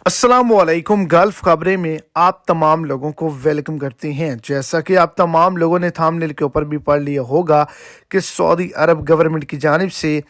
अस्सलामुअलैकुम। गल्फ खबरें में आप तमाम लोगों को वेलकम करते हैं। जैसा कि आप तमाम लोगों ने थंबनेल के ऊपर भी पढ़ लिया होगा कि सऊदी अरब गवर्नमेंट की जानिब से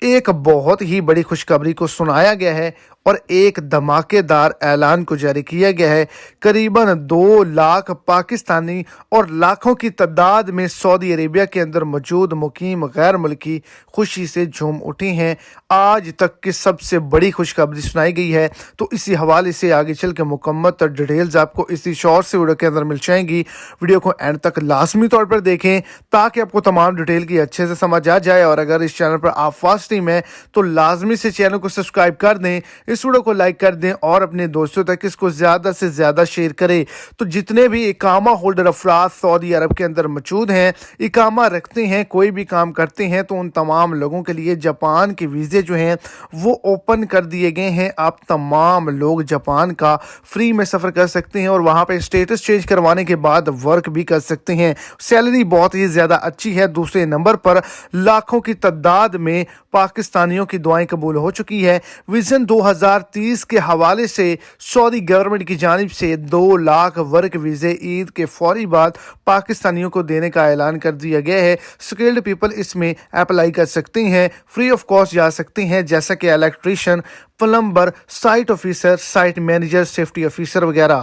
एक बहुत ही बड़ी खुशखबरी को सुनाया गया है और एक धमाकेदार ऐलान को जारी किया गया है। करीबन 2 लाख पाकिस्तानी और लाखों की तादाद में सऊदी अरेबिया के अंदर मौजूद मुकीम गैर मुल्की खुशी से झूम उठे हैं। आज तक की सबसे बड़ी खुशखबरी सुनाई गई है, तो इसी हवाले से आगे चल के मुकम्मल डिटेल्स आपको इसी शॉर्ट से वीडियो के अंदर मिल जाएंगी। वीडियो को एंड तक लाजमी तौर पर देखें ताकि आपको तमाम डिटेल की अच्छे से समझ आ जाए। और अगर इस चैनल पर आप फर्स्ट टाइम है तो लाजमी से चैनल को सब्सक्राइब कर दें, इस वीडियो को लाइक कर दें और अपने दोस्तों तक इसको ज़्यादा से ज़्यादा शेयर करें। तो जितने भी इकामा होल्डर अफराद सऊदी अरब के अंदर मौजूद हैं, इकामा रखते हैं, कोई भी काम करते हैं, तो उन तमाम लोगों के लिए जापान के वीज़े जो हैं वो ओपन कर दिए गए हैं। आप तमाम लोग जापान का फ्री में सफ़र कर सकते हैं और वहाँ पे स्टेटस चेंज करवाने के बाद वर्क भी कर सकते हैं। सैलरी बहुत ही ज़्यादा अच्छी है। दूसरे नंबर पर लाखों की तादाद में पाकिस्तानियों की दुआएं कबूल हो चुकी है। विजन 2030 के हवाले से सऊदी गवर्नमेंट की जानिब से 2 लाख वर्क वीज़े ईद के फौरी बाद पाकिस्तानियों को देने का ऐलान कर दिया गया है। स्किल्ड पीपल इसमें अप्लाई कर सकते हैं, फ्री ऑफ कॉस्ट जा सकते हैं, जैसा कि electrician, plumber, site officer, site manager, safety officer वगैरह।